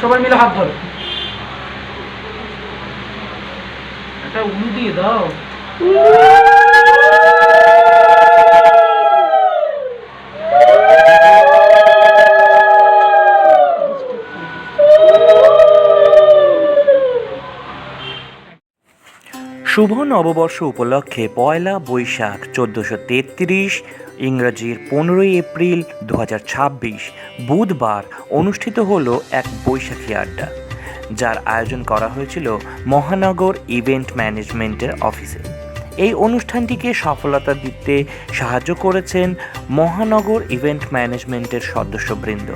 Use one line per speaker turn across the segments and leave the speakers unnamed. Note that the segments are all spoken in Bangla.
সবাই মিলে হাত ধরো, একটা উলু দিয়ে দাও।
শুভ নববর্ষ উপলক্ষে পয়লা বৈশাখ 1433 ইংরাজির 15 এপ্রিল 2026 বুধবার অনুষ্ঠিত হলো এক বৈশাখী আড্ডা, যার আয়োজন করা হয়েছিল মহানগর ইভেন্ট ম্যানেজমেন্টের অফিসে। এই অনুষ্ঠানটিকে সফলতা দিতে সাহায্য করেছেন মহানগর ইভেন্ট ম্যানেজমেন্টের সদস্যবৃন্দ।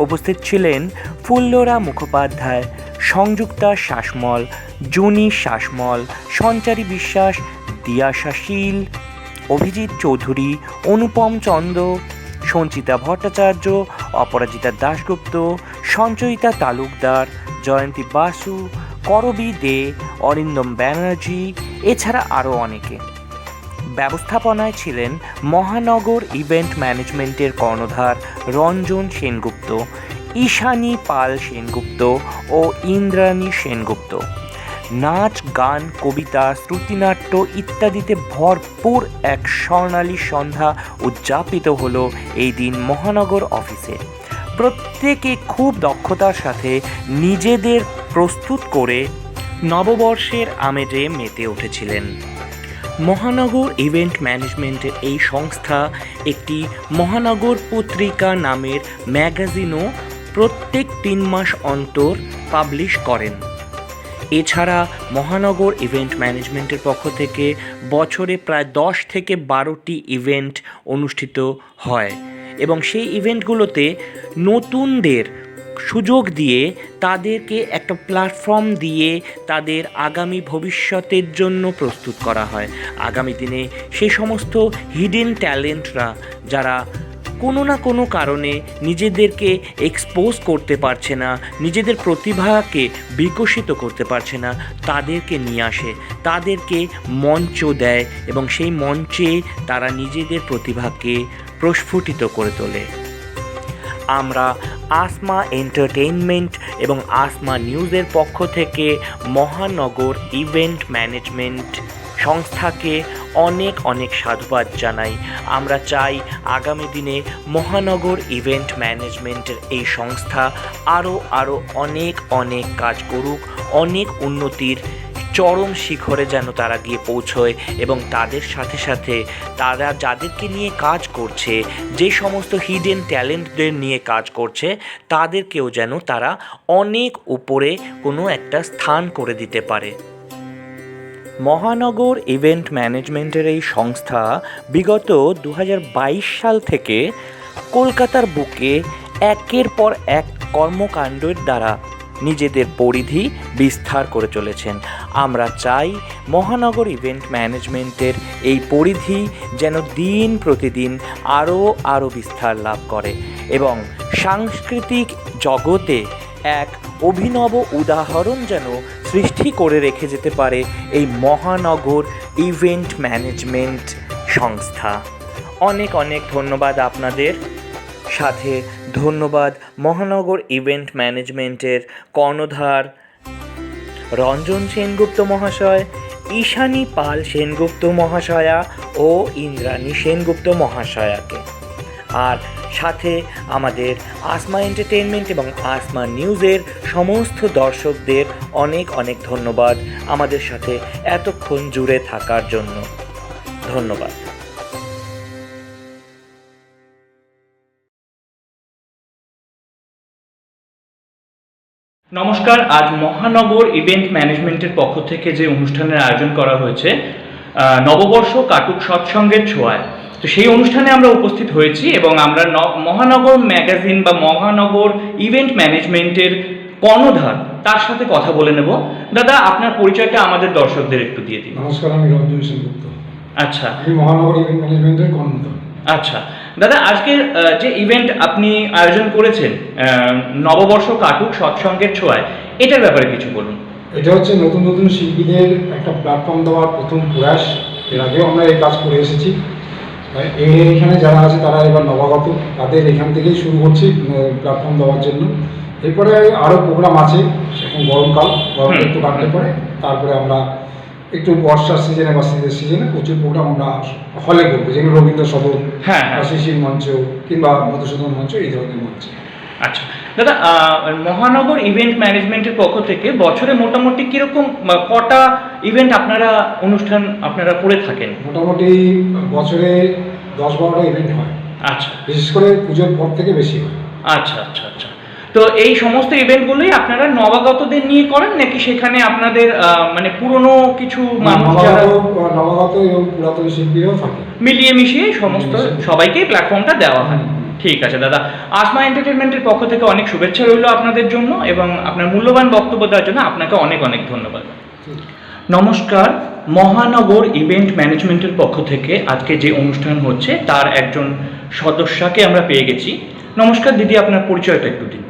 উপস্থিত ছিলেন ফুল্লরা মুখোপাধ্যায়, সংযুক্তা শাসমল, জুনি শাসমল, সঞ্চারী বিশ্বাস, দিয়াশা শীল, অভিজিৎ চৌধুরী, অনুপম চন্দ, সঞ্চিতা ভট্টাচার্য, অপরাজিতা দাশগুপ্ত, সঞ্চয়িতা তালুকদার, জয়ন্তী বাসু, করবী দে, অরিন্দম ব্যানার্জি, এছাড়া আরও অনেকে। ব্যবস্থাপনায় ছিলেন মহানগর ইভেন্ট ম্যানেজমেন্টের কর্ণধার রঞ্জন সেনগুপ্ত, ঈশানী পাল সেনগুপ্ত ও ইন্দ্রাণী সেনগুপ্ত। নাচ, গান, কবিতা, শ্রুতিনাট্য ইত্যাদিতে ভরপুর এক স্বর্ণালী সন্ধ্যা উদযাপিত হলো এই দিন মহানগর অফিসে। প্রত্যেকে খুব দক্ষতার সাথে নিজেদের প্রস্তুত করে নববর্ষের আমেজে মেতে উঠেছিলেন। মহানগর ইভেন্ট ম্যানেজমেন্টের এই সংস্থা একটি মহানগর পত্রিকা নামের ম্যাগাজিনও প্রত্যেক 3 মাস অন্তর পাবলিশ করেন। এছাড়া মহানগর ইভেন্ট ম্যানেজমেন্টের পক্ষ থেকে বছরে প্রায় 10 থেকে 12টি ইভেন্ট অনুষ্ঠিত হয় এবং সেই ইভেন্টগুলোতে নতুনদের সুযোগ দিয়ে তাদেরকে একটা প্ল্যাটফর্ম দিয়ে তাদের আগামী ভবিষ্যতের জন্য প্রস্তুত করা হয়। আগামী দিনে সেই সমস্ত হিডেন ট্যালেন্টরা যারা কোনো না কোনো কারণে নিজেদেরকে এক্সপোজ করতে পারছে না, নিজেদের প্রতিভাকে বিকশিত করতে পারছে না, তাদেরকে নিয়ে আসে, তাদেরকে মঞ্চ দেয় এবং সেই মঞ্চে তারা নিজেদের প্রতিভাকে প্রস্ফুটিত করে তোলে। আমরা আসমা এন্টারটেইনমেন্ট এবং আসমা নিউজের পক্ষ থেকে মহানগর ইভেন্ট ম্যানেজমেন্ট সংস্থাকে অনেক অনেক সাধুবাদ জানাই। আমরা চাই আগামী দিনে মহানগর ইভেন্ট ম্যানেজমেন্টের এই সংস্থা আরও অনেক অনেক কাজ করুক, অনেক উন্নতির চরম শিখরে যেন তারা গিয়ে পৌঁছয় এবং তাদের সাথে সাথে তারা যাদেরকে নিয়ে কাজ করছে, যে সমস্ত হিডেন ট্যালেন্টদের নিয়ে কাজ করছে, তাদেরকেও যেন তারা অনেক উপরে কোনো একটা স্থান করে দিতে পারে। মহানগর ইভেন্ট ম্যানেজমেন্টের এই সংস্থা বিগত 2022 সাল থেকে কলকাতার বুকে একের পর এক কর্মকাণ্ডের দ্বারা নিজেদের পরিধি বিস্তার করে চলেছেন। আমরা চাই মহানগর ইভেন্ট ম্যানেজমেন্টের এই পরিধি যেন দিন প্রতিদিন আরও বিস্তার লাভ করে এবং সাংস্কৃতিক জগতে এক অভিনব উদাহরণ যেন সৃষ্টি করে রেখে যেতে পারে এই মহানগর ইভেন্ট ম্যানেজমেন্ট সংস্থা। অনেক অনেক ধন্যবাদ আপনাদের, সাথে ধন্যবাদ মহানগর ইভেন্ট ম্যানেজমেন্টের কর্ণধার রঞ্জন সেনগুপ্ত মহাশয়, ঈশানী পাল সেনগুপ্ত মহাশয়া ও ইন্দ্রাণী সেনগুপ্ত মহাশয়াকে। আর সাথে আমাদের আসমা এন্টারটেইনমেন্ট এবং আসমা নিউজের সমস্ত দর্শকদের অনেক অনেক ধন্যবাদ আমাদের সাথে এতক্ষণ জুড়ে থাকার জন্য। ধন্যবাদ।
নমস্কার। আজ মহানগর ইভেন্ট ম্যানেজমেন্টের পক্ষ থেকে যে অনুষ্ঠানের আয়োজন করা হয়েছে নববর্ষ কাটুক সৎসঙ্গের ছোঁয়ায়, তো সেই অনুষ্ঠানে আমরা উপস্থিত হয়েছি এবং আমরা মহানগর ম্যাগাজিন বা মহানগর ইভেন্ট ম্যানেজমেন্টের কর্ণধার তার সাথে কথা বলে নেব। দাদা, আপনার পরিচয়টা আমাদের দর্শকদের একটু দিয়ে দিন।
নমস্কার, আমি রঞ্জন সেনগুপ্ত।
আচ্ছা,
আমি মহানগর ইভেন্ট ম্যানেজমেন্টের কর্ণধার।
আচ্ছা দাদা, আজকের যে ইভেন্ট আপনি আয়োজন করেছেন নববর্ষ কাটুক সৎসঙ্গের ছোঁয়ায়, এটার ব্যাপারে কিছু বলুন।
এটা হচ্ছে নতুন নতুন শিল্পীদের একটা প্ল্যাটফর্ম দেওয়ার প্রথম প্রয়াস। এর আগেও আমরা এই কাজ করে এসেছি। এখানে যারা আছে তারা এবার নবাগত, তাদের এখান থেকেই শুরু করছি প্ল্যাটফর্ম দেওয়ার জন্য। এরপরে আরও প্রোগ্রাম আছে, এখন গরমকাল একটু কাটলে পরে তারপরে আমরা একটু বর্ষার সিজনে বা শীতের সিজনে প্রচুর প্রোগ্রাম আমরা হলে করবো, যেগুলো রবীন্দ্র সদন বা শিশির মঞ্চ কিংবা মধুসূদন মঞ্চ, এই ধরনের মঞ্চ।
আচ্ছা দাদা, মহানগর ইভেন্ট ম্যানেজমেন্টের পক্ষ থেকে বছরে মোটামুটি কিরকম কটা ইভেন্ট অনুষ্ঠান আপনারা করে থাকেন?
মোটামুটি বছরে 10-12টা ইভেন্ট হয়।
আচ্ছা,
বিশেষ করে পুজোর পর থেকে বেশি হয়।
আচ্ছা আচ্ছা আচ্ছা। তো এই সমস্ত ইভেন্টগুলোই আপনারা নবাগতদের নিয়ে করেন নাকি সেখানে আপনাদের মানে পুরনো কিছু মানুষ যারা
নবাগত এবং পুরাতন শিল্পীরাও থাকে,
মিলিয়ে মিশিয়ে সমস্ত সবাইকেই প্ল্যাটফর্মটা দেওয়া হয়? ঠিক আছে দাদা, আসমা এন্টারটেনমেন্টের পক্ষ থেকে অনেক শুভেচ্ছা রইল আপনাদের জন্য এবং আপনার মূল্যবান বক্তব্য দেওয়ার জন্য আপনাকে অনেক অনেক ধন্যবাদ। নমস্কার, মহানগর ইভেন্ট ম্যানেজমেন্টের পক্ষ থেকে আজকে যে অনুষ্ঠান হচ্ছে তার একজন সদস্যকে আমরা পেয়ে গেছি। নমস্কার দিদি, আপনার পরিচয়টা একটু দিন।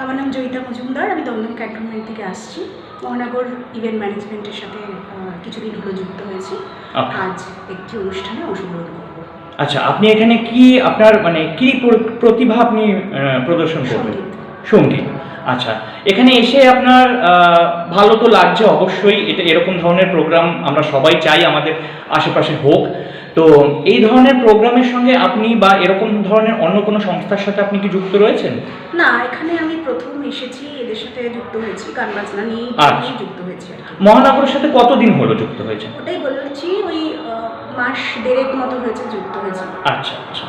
আমার নাম জয়িতা মজুমদার, আমি দমদম ক্যান্টনমেন্ট থেকে আসছি। মহানগর ইভেন্ট ম্যানেজমেন্টের সাথে কিছুদিন হলো যুক্ত হয়েছি। আজ একটি অনুষ্ঠানে অংশগ্রহণ করব।
আচ্ছা, আপনি এখানে কি আপনার মানে কি প্রতিভা আপনি প্রদর্শন করবেন? সঙ্গীত। আচ্ছা, এখানে এসে আপনার ভালো তো লাগছে অবশ্যই, এটা এরকম ধরনের প্রোগ্রাম আমরা সবাই চাই আমাদের আশেপাশে হোক। তো এই ধরনের প্রোগ্রামের সঙ্গে আপনি বা এরকম ধরনের অন্য কোনো সংস্থার সাথে আপনি কি যুক্ত রয়েছেন?
না, এখানে আমি প্রথম এসেছি, এদের সাথে যুক্ত হয়েছি, গান বাজনা নিয়ে যুক্ত হয়েছি।
মহানগরের সাথে কতদিন হলো যুক্ত হয়েছে?
ওটাই বলেছি, ওই মাস দেড়েক মতো হয়েছে যুক্ত হয়েছে।
আচ্ছা আচ্ছা,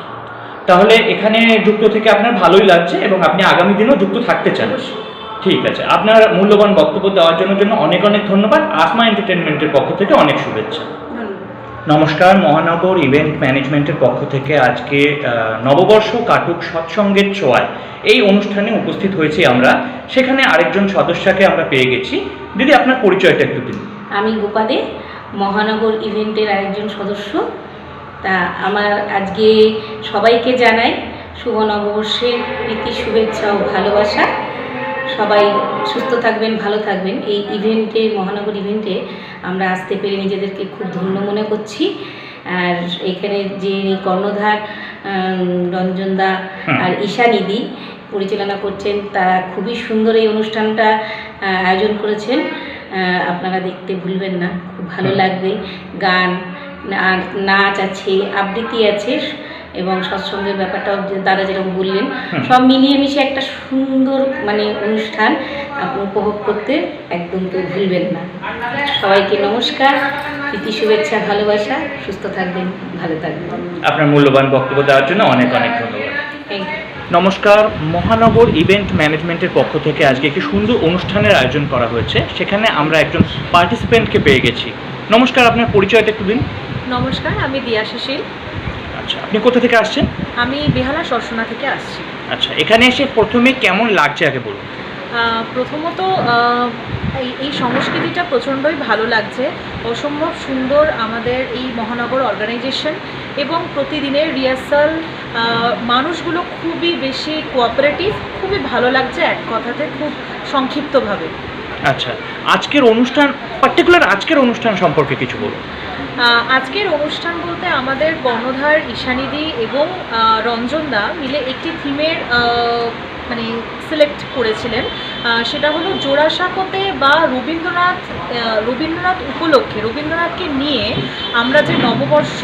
তাহলে এখানে যুক্ত থেকে আপনার ভালোই লাগছে এবং আপনি আগামী দিনেও যুক্ত থাকতে চান? ঠিক আছে, আপনার মূল্যবান বক্তব্য দেওয়ার জন্য অনেক অনেক ধন্যবাদ। আসমা এন্টারটেনমেন্টের পক্ষ থেকে অনেক শুভেচ্ছা। নমস্কার, মহানগর ইভেন্ট ম্যানেজমেন্টের পক্ষ থেকে আজকে নববর্ষ কাটুক সৎসঙ্গের ছোঁয়ায় এই অনুষ্ঠানে উপস্থিত হয়েছি আমরা। সেখানে আরেকজন সদস্যকে আমরা পেয়ে গেছি। দিদি, আপনার পরিচয়টা একটু দিন।
আমি গোপাদে, মহানগর ইভেন্টের আরেকজন সদস্য। তা আমার আজকে সবাইকে জানাই শুভ নববর্ষের প্রীতি, শুভেচ্ছা ও ভালোবাসা। সবাই সুস্থ থাকবেন, ভালো থাকবেন। এই ইভেন্টে, মহানগর ইভেন্টে আমরা আসতে পেরে নিজেদেরকে খুব ধন্য মনে করছি। আর এখানে যে কর্ণধার রঞ্জনদা আর ঈশানিদি পরিচালনা করছেন, তারা খুবই সুন্দর এই অনুষ্ঠানটা আয়োজন করেছেন। আপনারা দেখতে ভুলবেন না, খুব ভালো লাগবে। গান, নাচ আছে, আবৃত্তি আছে এবং সৎসঙ্গের ব্যাপারটাও দাদা যেরকম বললেন, সব মিলিয়ে মিশিয়ে একটা সুন্দর মানে অনুষ্ঠান আপনি উপভোগ করতে একদম কেউ ভুলবেন না। সবাইকে নমস্কার, প্রীতি, শুভেচ্ছা, ভালোবাসা। সুস্থ থাকবেন, ভালো থাকবেন।
আপনার মূল্যবান বক্তব্য দেওয়ার জন্য অনেক অনেক ধন্যবাদ।
Thank you.
নমস্কার, মহানগর ইভেন্ট ম্যানেজমেন্টের পক্ষ থেকে আজকে একটি সুন্দর অনুষ্ঠানের আয়োজন করা হয়েছে। সেখানে আমরা একজন পার্টিসিপেন্টকে পেয়ে গেছি। নমস্কার, আপনার পরিচয়টা একটু দিন।
নমস্কার, আমি দিয়া সুশীল।
আচ্ছা, আপনি কোথা থেকে আসছেন?
আমি বেহালা সরসোনা থেকে আসছি।
আচ্ছা, এখানে এসে প্রথমে কেমন লাগছে আগে বলুন।
প্রথমত এই সংস্কৃতিটা প্রচণ্ডই ভালো লাগছে, অসম্ভব সুন্দর আমাদের এই মহানগর অর্গানাইজেশন এবং প্রতিদিনের রিহার্সাল, মানুষগুলো খুবই বেশি কোঅপারেটিভ, খুবই ভালো লাগছে এক কথাতে, খুব সংক্ষিপ্তভাবে।
আচ্ছা, আজকের অনুষ্ঠান, পার্টিকুলার আজকের অনুষ্ঠান সম্পর্কে কিছু বলুন।
আজকের অনুষ্ঠান বলতে আমাদের কর্ণধার ঈশানিদি এবং রঞ্জনদা মিলে একটি থিমের মানে সিলেক্ট করেছিলেন। সেটা হলো জোড়াসাঁকোতে বা রবীন্দ্রনাথ উপলক্ষে, রবীন্দ্রনাথকে নিয়ে আমরা যে নববর্ষ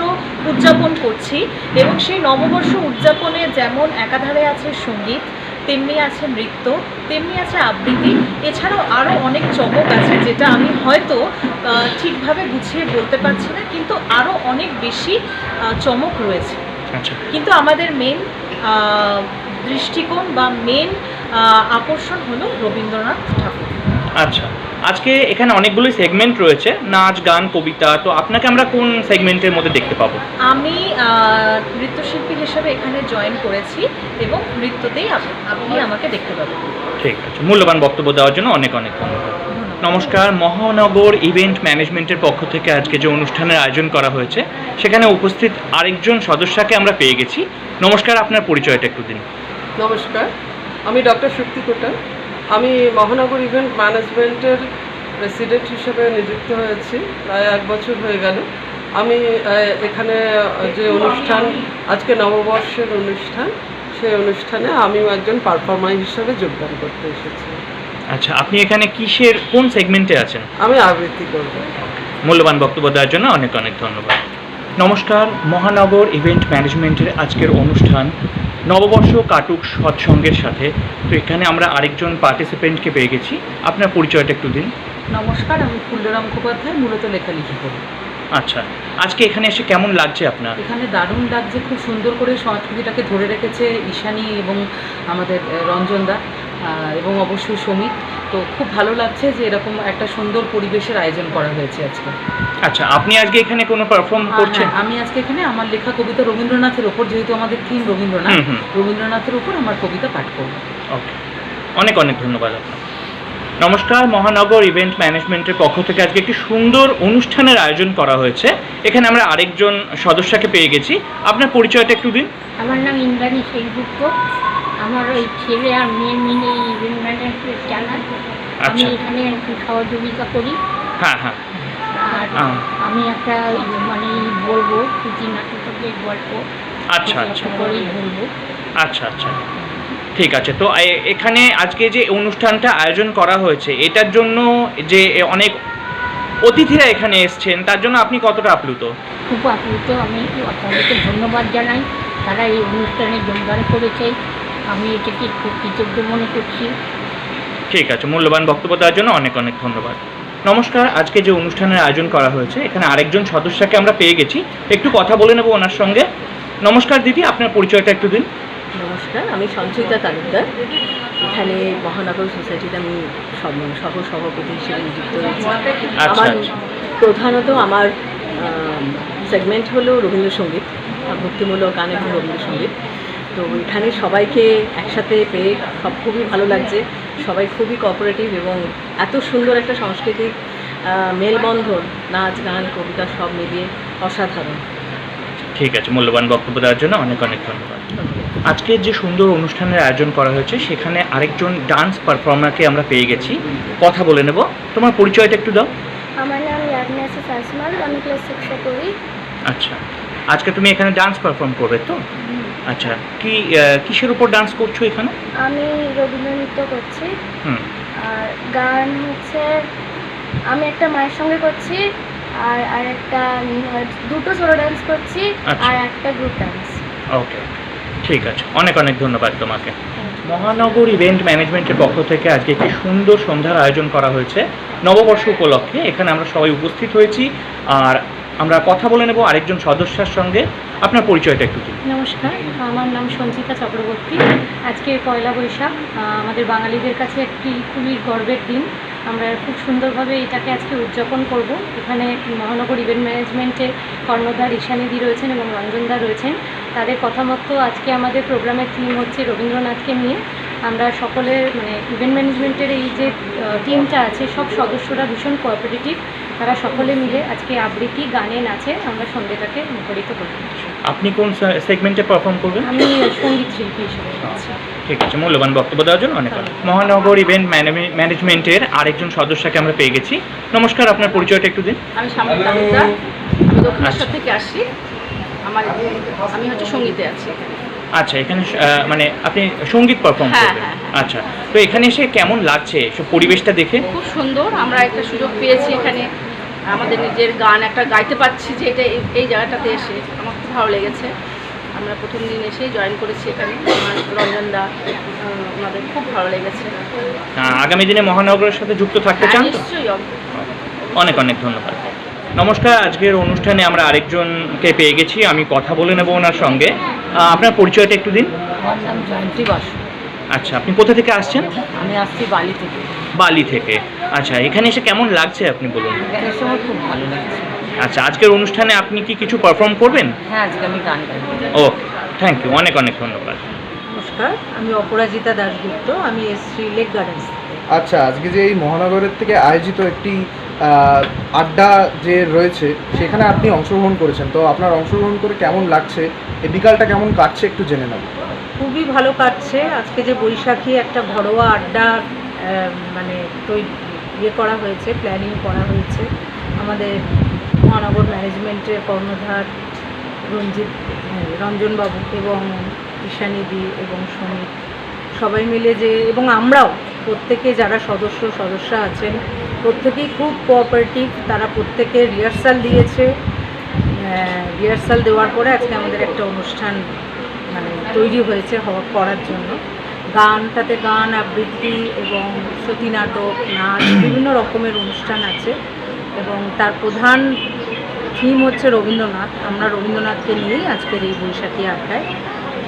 উদযাপন করছি এবং সেই নববর্ষ উদযাপনে যেমন একাধারে আছে সঙ্গীত, তেমনি আছে নৃত্য, তেমনি আছে আবৃত্তি, এছাড়াও আরও অনেক চমক আছে যেটা আমি হয়তো ঠিকভাবে গুছিয়ে বলতে পারছি না, কিন্তু আরও অনেক বেশি চমক রয়েছে।
আচ্ছা,
কিন্তু আমাদের মেন দৃষ্টিকোণ বা মেন আকর্ষণ হলো রবীন্দ্রনাথ ঠাকুর।
আচ্ছা, আজকে এখানে অনেকগুলো সেগমেন্ট রয়েছে, নাচ, গান, কবিতা। তো আপনাকে আমরা কোন সেগমেন্টের মধ্যে দেখতে পাবো?
আমি নৃত্যশিল্পী হিসেবে এখানে জয়েন করেছি এবং নৃত্যতেই আপনি আমাকে দেখতে পাবেন।
ঠিক আছে, মূল্যবান বক্তব্য দেওয়ার জন্য অনেক অনেক ধন্যবাদ। নমস্কার, মহানগর ইভেন্ট ম্যানেজমেন্টের পক্ষ থেকে আজকে যে অনুষ্ঠানের আয়োজন করা হয়েছে সেখানে উপস্থিত আরেকজন সদস্যকে আমরা পেয়ে গেছি। নমস্কার, আপনার পরিচয়টা একটু দিন।
নমস্কার, আমি ডক্টর শক্তি কোটাল। আমি মহানগর ইভেন্ট ম্যানেজমেন্টের প্রেসিডেন্ট হিসেবে নিযুক্ত হয়েছি, প্রায় 1 বছর হয়ে গেল। আমি এখানে যে অনুষ্ঠান, আজকে নববর্ষের অনুষ্ঠান, সেই অনুষ্ঠানে আমিও একজন পারফর্মার হিসেবে যোগদান করতে এসেছি।
আচ্ছা, আপনি এখানে কোন সেগমেন্টে আছেন?
আমি আবৃত্তি করব।
মূল্যবান বক্তব্য দেওয়ার জন্য অনেক অনেক ধন্যবাদ। নমস্কার, মহানগর ইভেন্ট ম্যানেজমেন্টের আজকের অনুষ্ঠান নববর্ষ কাটুক সৎসঙ্গের সাথে। তো এখানে আমরা আরেকজন পার্টিসিপেন্টকে পেয়ে গেছি। আপনার পরিচয়টা একটু দিন।
নমস্কার, আমি ফুল্লরাম মুখোপাধ্যায়, মূলত লেখালেখি করি।
আচ্ছা, আজকে এখানে এসে কেমন লাগছে আপনার?
এখানে দারুণ লাগছে, খুব সুন্দর করে সংস্কৃতিটাকে ধরে রেখেছে ঈশানী এবং আমাদের রঞ্জনদা এবং অবশ্যই সমিত। তো খুব ভালো লাগছে যে এরকম একটা সুন্দর পরিবেশের আয়োজন করা হয়েছে আজকে।
আচ্ছা, আপনি আজকে এখানে কোনো পারফর্ম করছেন?
আমি আজকে এখানে আমার লেখা কবিতা রবীন্দ্রনাথের ওপর, যেহেতু আমাদের থিম রবীন্দ্রনাথের ওপর আমার কবিতা পাঠ করব।
ওকে, অনেক অনেক ধন্যবাদ আপনার। নমস্কার, মহানগর ইভেন্ট ম্যানেজমেন্টের পক্ষ থেকে আজকে একটি সুন্দর অনুষ্ঠানের আয়োজন করা হয়েছে। এখানে আমরা আরেকজন সদস্যকে পেয়ে গেছি। আপনার পরিচয়টা একটু দিন।
আমার নাম ইন্দ্রাণী সেনগুপ্ত। আমার ওই ছেলে আর মেয়ে মিলে ইভেন্ট ম্যানেজমেন্ট চালান। আমি এখানে একটু সহযোগিতা করি।
হ্যাঁ হ্যাঁ।
আর আমি একটা মানে বলবো প্রীতি নাটকের গল্প।
আচ্ছা আচ্ছা
করেই বলবো।
আচ্ছা আচ্ছা, ঠিক আছে। তো এখানে আজকে যে অনুষ্ঠানটা আয়োজন করা হয়েছে, এটার জন্য যে অনেক অতিথিরা এখানে এসছেন, তার জন্য আপনি কতটা আপ্লুত?
খুব আপ্লুত। আমি তাদেরকে ধন্যবাদ জানাই, তারা এই অনুষ্ঠানে যোগদান করেছে। আমি এটাকে খুব কৃতজ্ঞ মনে করছি।
ঠিক আছে, মূল্যবান বক্তব্য দেওয়ার জন্য অনেক অনেক ধন্যবাদ। নমস্কার, আজকে যে অনুষ্ঠানের আয়োজন করা হয়েছে, এখানে আরেকজন সদস্যকে আমরা পেয়ে গেছি। একটু কথা বলে নেব ওনার সঙ্গে। নমস্কার দিদি, আপনার পরিচয়টা একটু দিন।
নমস্কার, আমি সঞ্চিতা তালুকদার। এখানে মহানগর সোসাইটিতে আমি সহ সভাপতি হিসেবে নিযুক্ত হয়েছি। আমার প্রধানত আমার সেগমেন্ট হলো রবীন্দ্রসঙ্গীত, ভক্তিমূলক গান এবং রবীন্দ্রসঙ্গীত। তো এখানে সবাইকে একসাথে পেয়ে খুবই ভালো লাগছে। সবাই খুবই কোঅপারেটিভ এবং এত সুন্দর একটা সাংস্কৃতিক মেলবন্ধন, নাচ গান কবিতা সব মিলিয়ে অসাধারণ।
ঠিক আছে, মূল্যবান বক্তব্য দেওয়ার জন্য অনেক অনেক ধন্যবাদ। আজকে যে সুন্দর অনুষ্ঠানের আয়োজন করা হয়েছে, সেখানে আরেকজন ডান্স পারফর্মারকে আমরা পেয়ে গেছি। কথা বলে নেব। তোমার পরিচয়টা একটু দাও।
আমার নাম ইয়াগনাসি সাসমাল, আমি ক্লাস 6-এ পড়ি।
আচ্ছা, আজকে তুমি এখানে ডান্স পারফর্ম করবে তো? আচ্ছা, কিসের উপর ডান্স করছো এখানে?
আমি রবীন্দ্র নৃত্য করছি। আর গান হচ্ছে আমি একটা মায়ের সঙ্গে করছি, আর একটা দুটো সোলো ডান্স করছি, আর একটা গ্রুপ ডান্স।
ওকে, ঠিক আছে, অনেক অনেক ধন্যবাদ তোমাকে। মহানগর ইভেন্ট ম্যানেজমেন্টের পক্ষ থেকে আজকে একটি সুন্দর সন্ধ্যার আয়োজন করা হয়েছে নববর্ষ উপলক্ষে। এখানে আমরা সবাই উপস্থিত হয়েছি, আর আমরা কথা বলে নেব আরেকজন সদস্যের সঙ্গে। আপনার পরিচয়টা একটু দিন।
নমস্কার, আমার নাম সঞ্চিতা চক্রবর্তী। আজকে পয়লা বৈশাখ, আমাদের বাঙালিদের কাছে একটি খুবই গর্বের দিন। আমরা খুব সুন্দরভাবে এটাকে আজকে উদযাপন করব। এখানে মহানগর ইভেন্ট ম্যানেজমেন্টের কর্ণধার ঈশানীদি রয়েছেন এবং রঞ্জনদা রয়েছেন। তাদের কথা মতো আজকে আমাদের প্রোগ্রামের থিম হচ্ছে রবীন্দ্রনাথকে নিয়ে। আমরা সকলের মানে ইভেন্ট ম্যানেজমেন্টের এই যে টিমটা আছে, সব সদস্যরা ভীষণ কোঅপারেটিভ। তারা সকলে মিলে আজকে আবৃত্তি, গানে, নাচে আমরা সন্ধ্যেটাকে মুখরিত করব।
আপনি কোন সেগমেন্টে পারফর্ম করবেন?
আমি সঙ্গীত শিল্পী হিসেবে আছি।
ঠিক আছে, মূল্যবান বক্তব্য দেওয়ার জন্য অনেক অনেক। মহানগর ইভেন্ট ম্যানেজমেন্টের আরেকজন সদস্যকে আমরা পেয়ে গেছি। নমস্কার, আপনার পরিচয়টা একটু দিন।
আমি শামিল তালুকদার, আমি দক্ষিণেশ্বর থেকে আসছি। আমি হচ্ছে সঙ্গীতে আছি।
আচ্ছা, এখানে মানে আপনি সঙ্গীত পারফর্ম করবেন? আচ্ছা, তো এখানে এসে কেমন লাগছে সব পরিবেশটা দেখে?
খুব সুন্দর। আমরা একটা সুযোগ পেয়েছি এখানে আমাদের নিজের গান একটা গাইতে পারছি, যে এটা এই জায়গাটাতে এসে আমার খুব ভালো লেগেছে। আমরা প্রথম দিন এসেই জয়েন করেছি এখানে। আমার রঞ্জনদা, ওনাদের খুব ভালো লেগেছে।
আগামী দিনে মহানগরের সাথে যুক্ত থাকতে চান?
নিশ্চয়ই।
অনেক অনেক ধন্যবাদ। নমস্কার, আজকের অনুষ্ঠানে আমরা আরেকজনকে পেয়ে গেছি। আমি কথা বলে নেব ওনার সঙ্গে। আপনার পরিচয়টা একটু দিন।
আমার নাম জয়ন্তী বাসু।
আচ্ছা, আপনি কোথা থেকে আসছেন?
আমি আসছি বালি থেকে।
বালি থেকে। আচ্ছা, এখানে এসে কেমন লাগছে আপনি বলুন?
এখানে এসে আমার খুব ভালো লাগছে।
আচ্ছা, আজকের অনুষ্ঠানে আপনি কি কিছু পারফর্ম করবেন?
হ্যাঁ, আজকে আমি গান গাইব।
ওকে, থ্যাংক ইউ, অনেক অনেক ধন্যবাদ।
নমস্কার, আমি অপরাজিতা দাশগুপ্ত, আমি এসছি লেক গার্ডেন্স।
আচ্ছা, আজকে যে এই মহানগরের থেকে আয়োজিত একটি আড্ডা যে রয়েছে, সেখানে আপনি অংশগ্রহণ করেছেন, তো আপনার অংশগ্রহণ করে কেমন লাগছে? এই বিকালটা কেমন কাটছে একটু জেনে নেব।
খুবই ভালো কাটছে। আজকে যে বৈশাখী একটা ঘরোয়া আড্ডা মানে করা হয়েছে, প্ল্যানিং করা হয়েছে। আমাদের মহানগর ম্যানেজমেন্টের কর্ণধার রঞ্জনবাবু এবং ঈশানীদি এবং সমীর সবাই মিলে যে, এবং আমরাও প্রত্যেকে যারা সদস্যা আছেন প্রত্যেকেই খুব কোঅপারেটিভ। তারা প্রত্যেকে রিহার্সাল দিয়েছে। রিহার্সাল দেওয়ার পরে আজকে আমাদের একটা অনুষ্ঠান মানে তৈরি হয়েছে করার জন্য। তাতে গান, আবৃত্তি এবং শ্রুতি নাটক, নাচ, বিভিন্ন রকমের অনুষ্ঠান আছে এবং তার প্রধান থিম হচ্ছে রবীন্দ্রনাথ। আমরা রবীন্দ্রনাথকে নিয়েই আজকের এই বৈশাখী আড্ডায়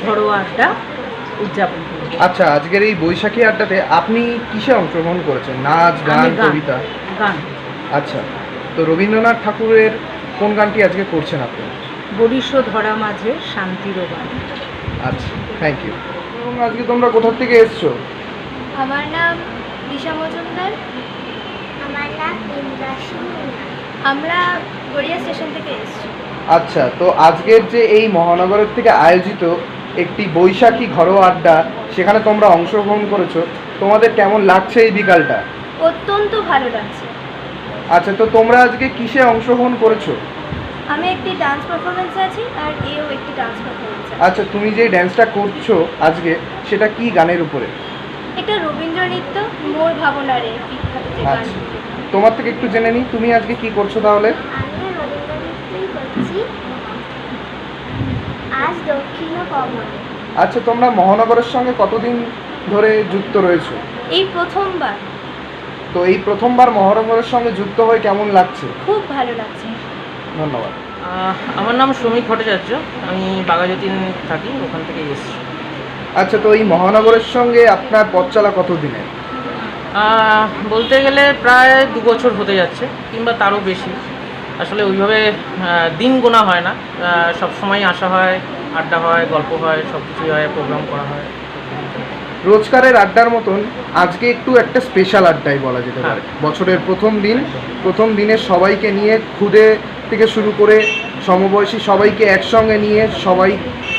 ঘরোয়া আড্ডা উদযাপন করব।
আচ্ছা, আজকের এই বৈশাখী আড্ডাতে আপনি কিসে অংশগ্রহণ করেছেন? নাচ, গান, কবিতা?
গান।
আচ্ছা, তো রবীন্দ্রনাথ ঠাকুরের কোন গানটি আজকে করছেন আপনি?
বরিশ ধরা মাঝে শান্তির গান।
আচ্ছা, থ্যাংক ইউ। এবং আজকে তোমরা কোথা থেকে এসছো?
আমার নাম দিশা মজুমদার। আমার নাম ইন্দ্রাসী। আমরা গড়িয়া স্টেশন থেকে এসেছি।
আচ্ছা, তো আজকের যে এই মহানগরের থেকে আয়োজিত একটি বৈশাখী ঘরোয়া আড্ডা, সেখানে তোমরা অংশগ্রহণ করেছো, তোমাদের কেমন লাগছে এই বিকালটা?
অত্যন্ত ভালো লাগছে।
আচ্ছা, তো তোমরা আজকে কিসে অংশগ্রহণ করেছো?
আমি একটি ডান্স পারফরমেন্সে আছি আর এও একটি ডান্স পারফরমেন্সে।
আচ্ছা, তুমি যে ড্যান্সটা করছো আজকে, সেটা কি গানের উপরে?
এটা রবীন্দ্র নৃত্য, মোর ভাবনারে বিখ্যাত যে গান।
আচ্ছা, তোমার থেকে একটু জেনে নিই, তুমি আজকে কি করছো তাহলে?
আমি রবীন্দ্র নৃত্যই করছি আজ দক্ষিণ কমলে।
আচ্ছা, তোমরা মহানগরের সঙ্গে কতদিন ধরে যুক্ত রয়েছো?
এই প্রথমবার।
তো এই প্রথমবার মহানগরের সঙ্গে যুক্ত হয়ে কেমন লাগছে?
খুব ভালো লাগছে।
ধন্যবাদ।
আমার নাম শ্রমিক ভট্টাচার্য, আমি বাঘাযতীন থাকি, ওখান থেকে এসেছি।
আচ্ছা, তো এই মহানগরের সঙ্গে আপনার পথ চলা কতদিনে?
বলতে গেলে প্রায় 2 বছর হতে যাচ্ছে, কিংবা তারও বেশি। আসলে ওইভাবে দিন গোনা হয় না, সবসময় আসা হয়, আড্ডা হয়, গল্প হয়, সব কিছুই হয়, প্রোগ্রাম করা হয়।
রোজকারের আড্ডার মতন আজকে একটু একটা স্পেশাল আড্ডাই বলা যেতে পারে। বছরের প্রথম দিনে সবাইকে নিয়ে, খুদে থেকে শুরু করে সমবয়সী সবাইকে একসঙ্গে নিয়ে, সবাই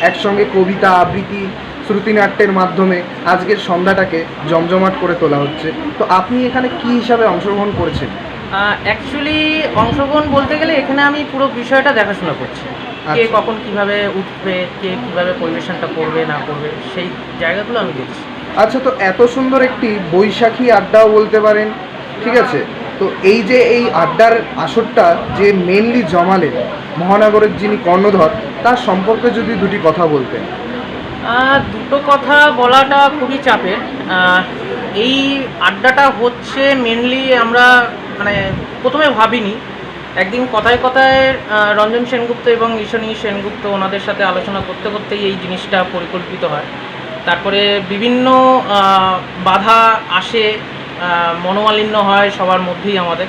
একসঙ্গে কবিতা, আবৃত্তি, শ্রুতিনাট্যের মাধ্যমে আজকের সন্ধ্যাটাকে জমজমাট করে তোলা হচ্ছে। তো আপনি এখানে কি হিসাবে অংশগ্রহণ করেছেন?
অ্যাকচুয়ালি অংশগ্রহণ বলতে গেলে এখানে আমি পুরো বিষয়টা দেখাশোনা করছি, কে কখন কিভাবে উঠবে, কে কিভাবে পরিবেশনটা করবে না করবে, সেই জায়গাগুলো আমি দেখছি।
আচ্ছা, তো এত সুন্দর একটি বৈশাখী আড্ডাও বলতে পারেন, ঠিক আছে। তো এই যে এই আড্ডার আসরটা যে মেনলি জমালেন মহানগরের যিনি কর্ণধর, তার সম্পর্কে যদি দুটি কথা বলতেন।
দুটো কথা বলাটা খুবই চাপের। এই আড্ডাটা হচ্ছে মেনলি আমরা মানে প্রথমে ভাবিনি, একদিন কথায় কথায় রঞ্জন সেনগুপ্ত এবং ঈশানী সেনগুপ্ত ওনাদের সাথে আলোচনা করতে করতেই এই জিনিসটা পরিকল্পিত হয়। তারপরে বিভিন্ন বাধা আসে, মনোমালিন্য হয় সবার মধ্যেই আমাদের।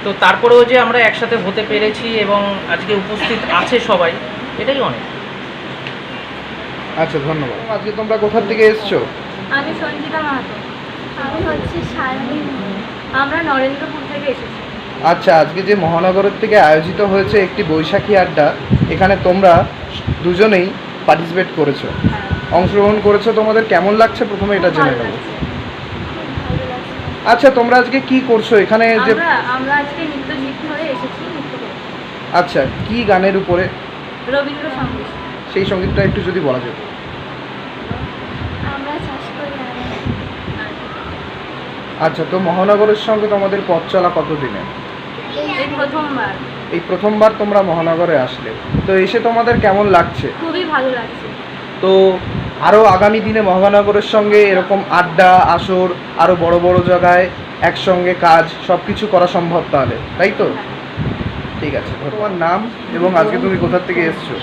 তো তারপরেও যে আমরা একসাথে হতে পেরেছি এবং আজকে উপস্থিত আছে সবাই, এটাই অনেক।
আচ্ছা, ধন্যবাদ। আজকে তোমরা কোথা থেকে এসছো?
আমি সঞ্জিতা মাহাতো। আমি হচ্ছে সায়নী। আমরা নরেন্দ্রপুর থেকে এসেছি।
আচ্ছা, আজকে যে মহানগরের থেকে আয়োজিত হয়েছে একটি বৈশাখী আড্ডা, এখানে তোমরা দুজনেই পার্টিসিপেট করেছো, অংশগ্রহণ করেছো, তোমাদের কেমন লাগছে প্রথমে এটা জেনে নেব। আচ্ছা, তোমরা আজকে কি করছো এখানে? যে
আমরা আজকে নৃত্য শিখতে হয়ে এসেছি, নৃত্য করতে।
আচ্ছা, কি গানের উপরে?
রবীন্দ্র সঙ্গীত।
সেই সঙ্গীতটা একটু যদি বলা যেত।
আমরা চাষ করি।
আচ্ছা, তো মহানগরের সঙ্গে তোমাদের পথ চলা কতদিনে?
এই প্রথমবার।
এই প্রথমবার তোমরা মহানগরে আসলে, তো এসে তোমাদের কেমন লাগছে?
খুবই ভালো লাগছে।
তো আরও আগামী দিনে মহানগরের সঙ্গে এরকম আড্ডা, আসর, আরও বড় বড় জায়গায় একসঙ্গে কাজ সব কিছু করা সম্ভব তাহলে, তাই তো? ঠিক আছে। তোমার নাম এবং আজকে তুমি কোথা থেকে এসছো?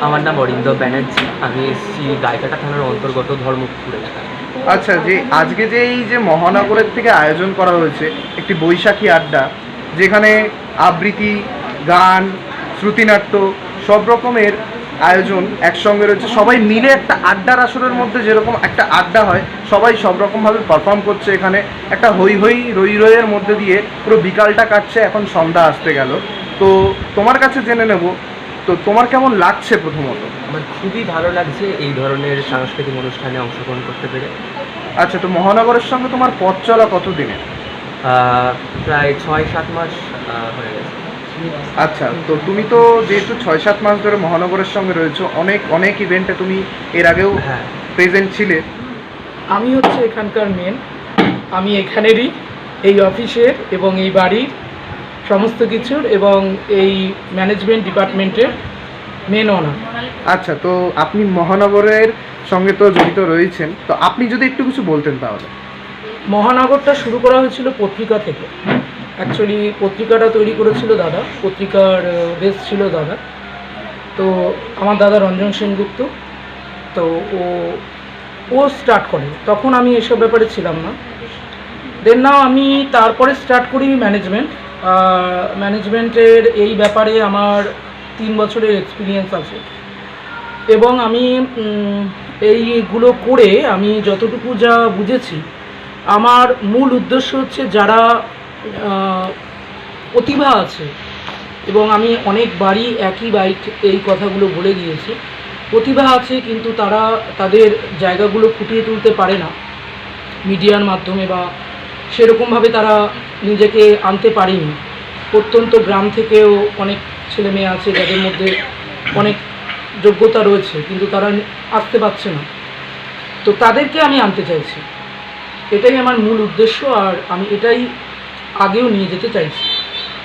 আমার নাম অরিন্দম ব্যানার্জি, আমি এসেছি গাইঘাটা থানার অন্তর্গত ধর্মপুর এলাকায়।
আচ্ছা, যে আজকে যে এই যে মহানগরের থেকে আয়োজন করা হয়েছে একটি বৈশাখী আড্ডা, যেখানে আবৃত্তি, গান, শ্রুতিনাট্য সব রকমের আয়োজন একসঙ্গে রয়েছে, সবাই মিলে একটা আড্ডার আসরের মধ্যে যেরকম একটা আড্ডা হয়, সবাই সব রকমভাবে পারফর্ম করছে এখানে, একটা হই হই রই রইয়ের মধ্যে দিয়ে পুরো বিকালটা কাটছে, এখন সন্ধ্যা আসতে গেল। তো তোমার কাছে জেনে নেব, তো তোমার কেমন লাগছে? প্রথমত
আমার খুবই ভালো লাগছে এই ধরনের সাংস্কৃতিক অনুষ্ঠানে অংশগ্রহণ করতে পেরে।
আচ্ছা, তো মহানগরের সঙ্গে তোমার পথ চলা কতদিনে?
প্রায় 6-7 মাস হয়ে গেছে।
আচ্ছা, তো তুমি তো যেহেতু 6-7 মাস ধরে মহানগরের সঙ্গে রয়েছো, অনেক ইভেন্টে তুমি এর আগেও প্রেজেন্ট ছিলে।
আমি হচ্ছে এখানকার মেন, আমি এখানেরই, এই অফিসের এবং এই বাড়ির সমস্ত কিছুর এবং এই ম্যানেজমেন্ট ডিপার্টমেন্টের মেন ওনার।
আচ্ছা, তো আপনি মহানগরের সঙ্গে তো জড়িত রয়েছেন, তো আপনি যদি একটু কিছু বলতেন তাহলে।
মহানগরটা শুরু করা হয়েছিল পত্রিকা থেকে। অ্যাকচুয়ালি পত্রিকাটা তৈরি করেছিল দাদা, পত্রিকার বেস ছিল দাদা। তো আমার দাদা রঞ্জন সেনগুপ্ত, তো ও স্টার্ট করে, তখন আমি এসব ব্যাপারে ছিলাম না। দেন নাও আমি তারপরে স্টার্ট করি ম্যানেজমেন্টের এই ব্যাপারে আমার 3 বছরের এক্সপিরিয়েন্স আছে এবং আমি এইগুলো করে আমি যতটুকু যা বুঝেছি, আমার মূল উদ্দেশ্য হচ্ছে যারা প্রতিভা আছে, এবং আমি অনেকবারই একই এই কথাগুলো বলে দিয়েছি, প্রতিভা আছে কিন্তু তারা তাদের জায়গাগুলো ফুটিয়ে তুলতে পারে না মিডিয়ার মাধ্যমে, বা সেরকমভাবে তারা নিজেকে আনতে পারেনি। প্রত্যন্ত গ্রাম থেকেও অনেক ছেলে মেয়ে আছে যাদের মধ্যে অনেক যোগ্যতা রয়েছে কিন্তু তারা আসতে পারছে না, তো তাদেরকে আমি আনতে চাইছি। এটাই আমার মূল উদ্দেশ্য, আর আমি এটাই আগেও নিয়ে যেতে চাইছি।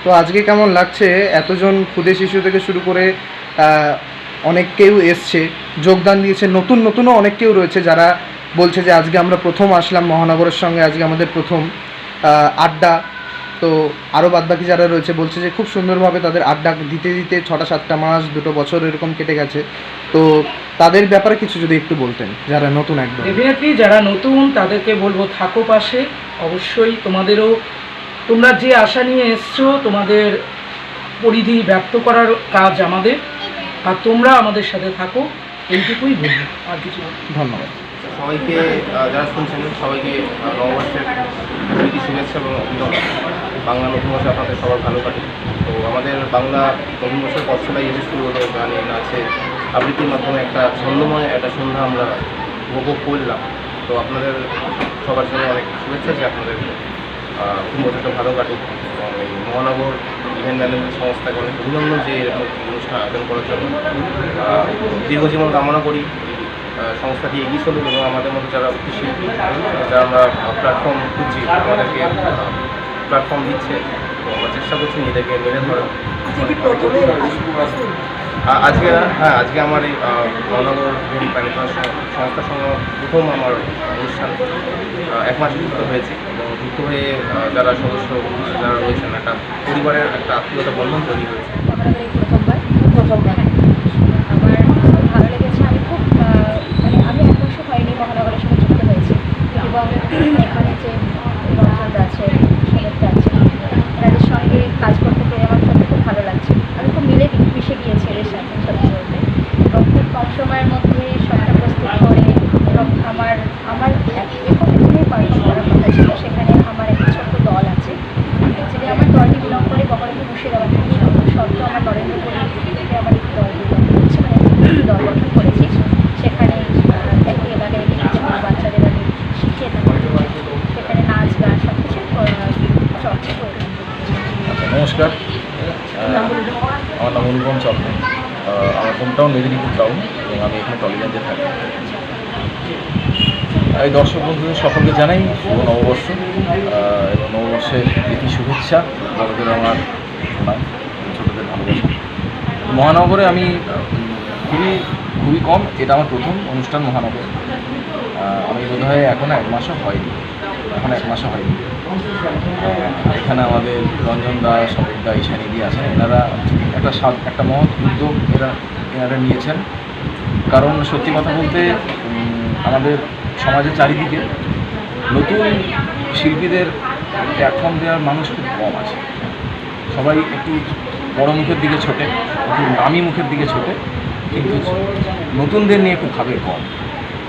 তো আজকে কেমন লাগছে? এতজন ক্ষুদে শিশু থেকে শুরু করে অনেক কেউ এসছে, যোগদান দিয়েছে, নতুনও অনেক কেউ রয়েছে যারা বলছে যে আজকে আমরা প্রথম আসলাম মহানগরের সঙ্গে, আজকে আমাদের প্রথম আড্ডা। তো আরও বাদবাকি যারা রয়েছে বলছে যে খুব সুন্দরভাবে তাদের আড্ডা দিতে 6-7 মাস 2 বছর এরকম কেটে গেছে। তো তাদের ব্যাপারে কিছু যদি একটু বলতেন, যারা নতুন। একদম
ডেফিনেটলি যারা নতুন তাদেরকে বলবো থাকো পাশে, অবশ্যই তোমরা যে আশা নিয়ে এসছো তোমাদের পরিধি ব্যক্ত করার কাজ আমাদের, আর তোমরা আমাদের সাথে থাকো, এইটুকুই বলবো, আর কিছু।
ধন্যবাদ
সবাইকে, যারা শুনছেন সবাইকে নববর্ষের প্রীতি শুভেচ্ছা এবং অভিনন্দন। বাংলা নতুন বর্ষে আপনাদের সবার ভালো কাটে। তো আমাদের বাংলা নতুন বর্ষের পথচলায় এসে শুরু হলো গানে, নাচে, আবৃত্তির মাধ্যমে একটা ছন্দময় একটা সন্ধ্যা আমরা উপভোগ করলাম। তো আপনাদের সবার জন্য অনেক শুভেচ্ছা যে আপনাদের নতুন বছরটা ভালো কাটুক, এবং এই মহানগর ইভেন্ট ম্যানেজমেন্ট সংস্থাকে অনেক অভিনন্দন যে এরকম অনুষ্ঠান আয়োজন করার জন্য। দীর্ঘজীবন কামনা করি সংস্থাটি এগিয়ে চলুক, এবং আমাদের মতো যারা শিল্পী, যারা আমরা প্ল্যাটফর্ম খুঁজছি, আমাদেরকে প্ল্যাটফর্ম দিচ্ছে, তো আমরা চেষ্টা করছি নিজেদেরকে মেনে ধরা। আজকে আমার এই মহানগর ইভেন্ট ম্যানেজমেন্ট সংস্থার সঙ্গে প্রথম আমার অনুষ্ঠান 1 মাস যুক্ত হয়েছে, এবং যুক্ত হয়ে যারা সদস্য যারা রয়েছেন একটা পরিবারের একটা আত্মীয়তা বন্ধন তৈরি হয়েছে।
প্রথমবার আমার ভালো লেগেছে। আমি খুব আমি 1 বছর হয়নি মহানগরের সঙ্গে যুক্ত হয়েছি, এবং এখানে যে রঞ্জনদা আছে, সুমিত্রা আছে, তাদের সঙ্গে কাজ করতে পেরে আমার সত্যি খুব ভালো লাগছে। আমি খুব মিশে গিয়েছি এর সাথে সত্যি বলতে, এবং খুব কম সময়ের মধ্যে সবটা প্রস্তুত করে, এবং আমার এরকম এখানেই পার্টি করার কথা ছিল। সেখানে আমার একটা ছোট্ট দল আছে, অ্যাকচুয়ালি আমার দলটি বিলং করে বকরমপুর মুর্শিদাবাদ থেকে, সত্য আমার নরেন্দ্রপুর থেকে আমার একটি দল বিলং করছে, দল গঠন করেছি। সেখানে এবারে কিছু বাচ্চাদের আমি শিখিয়ে থাকি, সেখানে নাচ গান সব কিছু চর্চা করে।
নমস্কার, আমার নাম অনুপম চক্র। আমার হোমটাউন মেদিনীপুর টাউন, এবং আমি এখানে টলিগঞ্জে থাকি। এই দর্শক বন্ধুদের সকলকে জানাই শুভ নববর্ষ এবং নববর্ষের প্রীতি শুভেচ্ছা। বড়দের আমার প্রণাম, ছোটদের ভালোবাসা। মহানগরে আমি খুবই কম, এটা আমার প্রথম অনুষ্ঠান মহানগর। আমি বোধহয় এখন 1 মাসও হয়নি। এখানে আমাদের রঞ্জনদা, সমীরদা, ঈশানীদি আছেন। এনারা একটা মহৎ উদ্যোগ এনারা নিয়েছেন, কারণ সত্যি কথা বলতে আমাদের সমাজের চারিদিকে নতুন শিল্পীদের প্ল্যাটফর্ম দেওয়ার মানুষ খুব কম আছে। সবাই একটু বড় মুখের দিকে ছোটে, একটু নামি মুখের দিকে ছোটে, কিন্তু নতুনদের নিয়ে খুব ভাবে কম।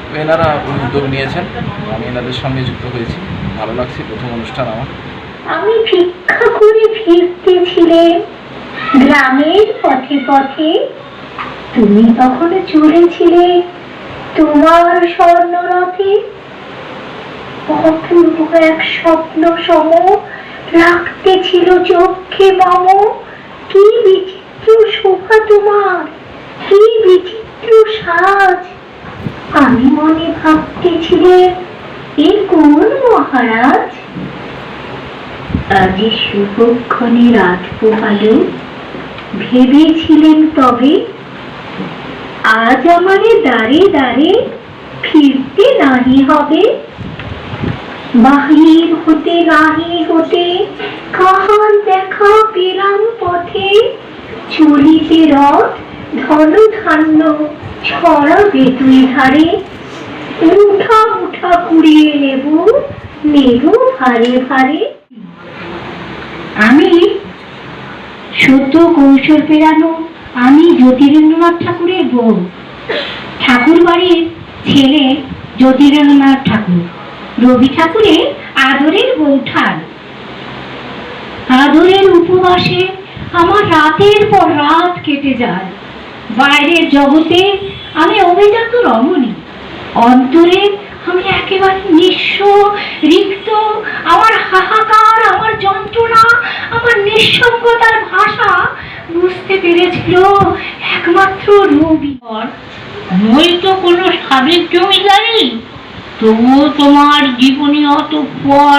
তো এনারা উদ্যোগ নিয়েছেন, আমি এনাদের সঙ্গে যুক্ত হয়েছি, ভালো লাগছে। প্রথম অনুষ্ঠান আমার।
আমি ভিক্ষা করে ফিরতেছিলে গ্রামের পথে পথে, তুমি তখন চলেছিলে তোমার স্বর্ণরথে। অপূর্ব এক স্বপ্ন সম রাখতে ছিল চোখে মম, কি বিচিত্র শোভা তোমার, কি বিচিত্র সাজ। আমি মনে ভাবতেছিলে এ কোন মহারাজ। আজ শুভক্ষণে রাত পোহালো, ভেবেছিলেন তবে আজ আমারে দাঁড়ে দাঁড়ে ফিরতে নাহি হবে। বাহির হতে নাহি হতে কাহার দেখা পেলাম পথে, চলিতে রথ ধন ধান্য ছড়াবে দুই ধারে। উঠা উঠা কুড়িয়ে নেব নেব ভারে ভারে। আমি সত্য কৌশল পেরানো, আমি জ্যোতিরেন্দ্রনাথ ঠাকুরের বউ, ঠাকুর বাড়ির ছেলে জ্যোতিরেন্দ্রনাথ ঠাকুর, রবি ঠাকুরের আদরের বৌঠান। আদরের উপবাসে আমার রাতের পর রাত কেটে যায়। বাইরের জগতে আমি অভিজাত রমণী, অন্তরে আমি একেবারে নিঃস্ব রিক্ত। আমার হাহাকার, আমার যন্ত্রণা, আমার নিঃসঙ্গতার ভাষা বুঝতে পেরেছিল একমাত্র রবি। নই তো কোনো সাবেক জমিদারি, তবুও তোমার জীবনী অতঃপর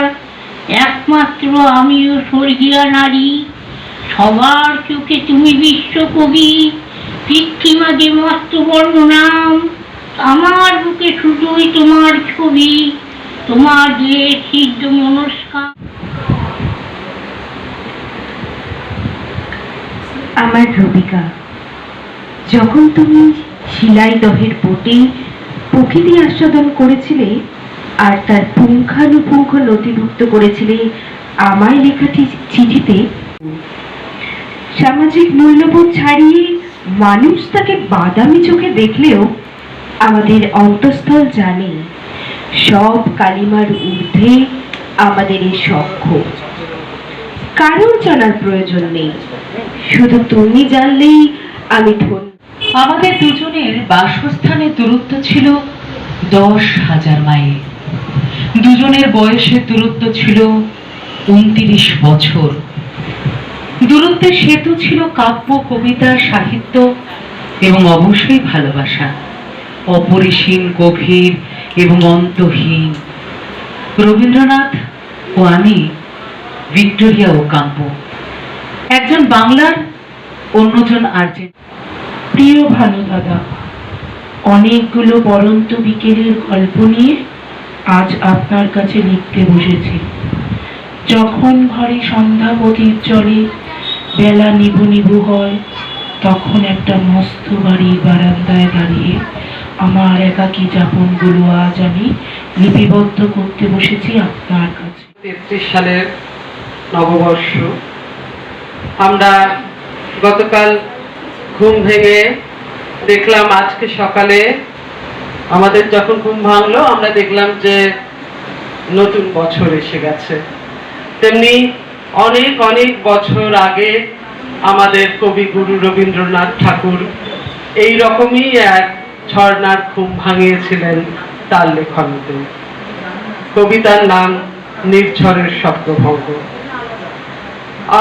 একমাত্র আমিও স্বর্গীয়া নারী। সবার চোখে তুমি বিশ্বকবি, পৃথিবীমাঝে মস্ত বর্ণনাম। আমার বুকে শুধুই তোমার ছবি, তোমার যে সিদ্ধ মনস্কাম। আমার রবিকা, যখন তুমি শিলাই দহের বোটে প্রকৃতি আস্বাদন করেছিলে আর তার পুঙ্খানুপুঙ্খ নথিভুক্ত করেছিলে আমায় লেখা চিঠিতে, সামাজিক মূল্যবোধ ছাড়িয়ে মানুষ তাকে বাদামি চোখে দেখলেও আমাদের অন্তঃস্থল জানে সব কালিমার ঊর্ধ্বে আমাদের এই সখ্য। কারণ জানার প্রয়োজন নেই, শুধু তুমি জানলেই আমি ধন্য।
আমাদের দুজনের বাসস্থানের দূরত্ব ছিল 10,000 মাইল। দুজনের বয়সের দূরত্ব ছিল 29 বছর। দূরত্বের সেতু ছিল কাব্য, কবিতা, সাহিত্য এবং অবশ্যই ভালোবাসা, অপরিসীম, গভীর এবং অন্তহীন। রবীন্দ্রনাথ ও আমি ভিক্টোরিয়া ওকাম্পো, একজন বাংলার, অন্যজন আর্জেন্টিনা।
প্রিয় ভানু দাদা, অনেকগুলো পরন্ত বিকেলের গল্প নিয়ে আজ আপনার কাছে লিখতে বসেছি। যখন ঘরে সন্ধ্যা প্রদীপ জ্বলে, বেলা নিভু নিভু হয়, তখন একটা মস্ত বাড়ির বারান্দায় দাঁড়িয়ে আমার একাকী যাপনগুলো আজ আমি লিপিবদ্ধ করতে বসেছি আপনার কাছে।
33 সালের নববর্ষ। আমরা গতকাল ঘুম ভেঙে দেখলাম আজকে সকালে আমাদের যখন ঘুম ভাঙলো আমরা দেখলাম যে নতুন বছর এসে গেছে। তেমনি অনেক অনেক বছর আগে আমাদের কবিগুরু রবীন্দ্রনাথ ঠাকুর এই রকমই এক ঝর্ণার ঘুম ভাঙিয়েছিলেন তার লেখনীতে। কবিতার নাম নির্ঝরের শব্দভঙ্গ।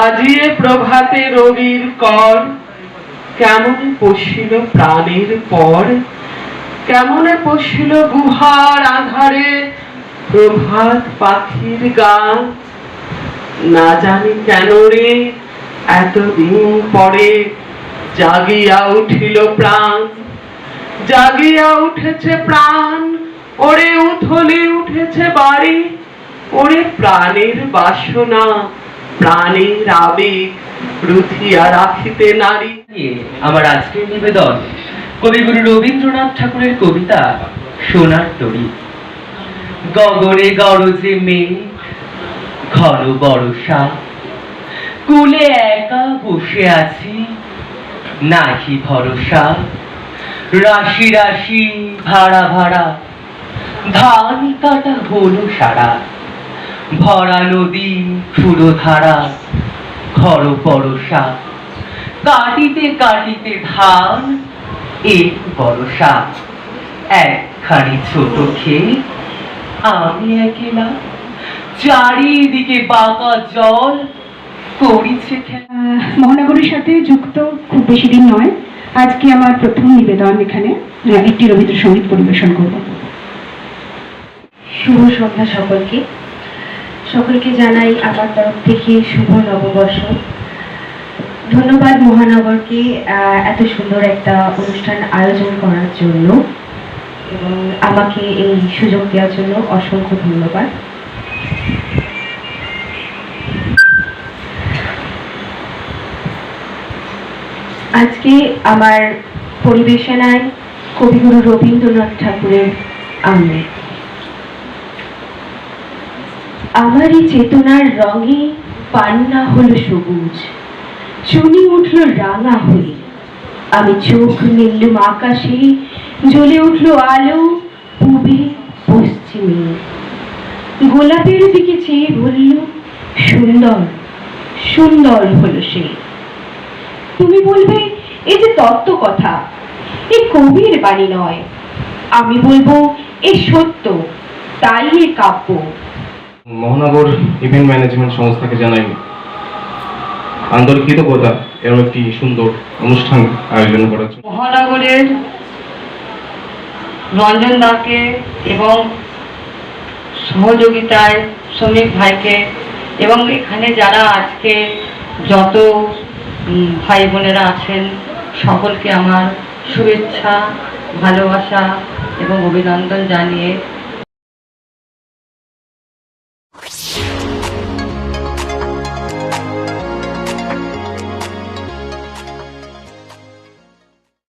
আজিয়ে প্রভাতে রবির কর, কেমন পশিল প্রাণের পর, কেমনে পশিল গুহার আধারে প্রভাত পাখির গান। না জানি কেন রে এতদিন পরে জাগিয়া উঠিল প্রাণ, জাগিয়া উঠেছে প্রাণ। ওরে উথলে উঠেছে বাড়ি, ওরে প্রাণের বাসনা, প্রাণের আবেগ রুথিয়া রাখিতে নারী।
আমার আজকের নিবেদন কবিগুরু রবীন্দ্রনাথ ঠাকুরের কবিতা সোনার তরী। গগনে গরজে মেঘ, ঘন বর্ষা, কুলে একা বসে আছি, নাহি ভরসা। রাশি রাশি ভাড়া ভাড়া, ধান কাটা হলো সারা। ভরা নদী ক্ষুরধারা, ঘর পরশা। কাটিতে কাটিতে ধান এই বরষা। একখানি ছোট ক্ষেত, আমি একলা, চারিদিকে বাঁকা জল,
করেছে।
মহানগরের সাথে যুক্ত খুব বেশি দিন নয়, আজকে আমার প্রথম নিবেদন এখানে একটি রবীন্দ্রসঙ্গীত পরিবেশন করব।
শুভ সন্ধ্যা সকলকে, সকলকে জানাই আমার তরফ থেকে শুভ নববর্ষ। ধন্যবাদ মহানগরকে এত সুন্দর একটা অনুষ্ঠান আয়োজন করার জন্য এবং আমাকে এই সুযোগ দেওয়ার জন্য অসংখ্য ধন্যবাদ। আজকে আমার পরিবেশনায় কবিগুরু রবীন্দ্রনাথ ঠাকুরের আমি। আমারই চেতনার রঙে পান্না হলো সবুজ, চুনি উঠল রাঙা হয়ে, আমি চোখ নিলুম আকাশে, জ্বলে উঠল আলো পূবে পশ্চিমে, গোলাপের দিকে চেয়ে বলল সুন্দর সুন্দর হলো সে। তুমি বলবে এই যে তত্ত্ব কথা, এ কবির বাণী নয়, আমি বলবো এ সত্য, তাই এ কাব্য।
মহানগর ইভেন্ট ম্যানেজমেন্ট সংস্থাকে জানাই আন্তরিক কৃতজ্ঞতা এরকম একটি সুন্দর অনুষ্ঠান আয়োজন করার জন্য।
মহানগরের রঞ্জন দাকে এবং সহযোগিতায় শ্রমিক ভাইকে এবং এখানে যারা আজকে যত ভাই বোনেরা আছেন সকলকে আমার শুভেচ্ছা, ভালোবাসা এবং অভিনন্দন জানিয়ে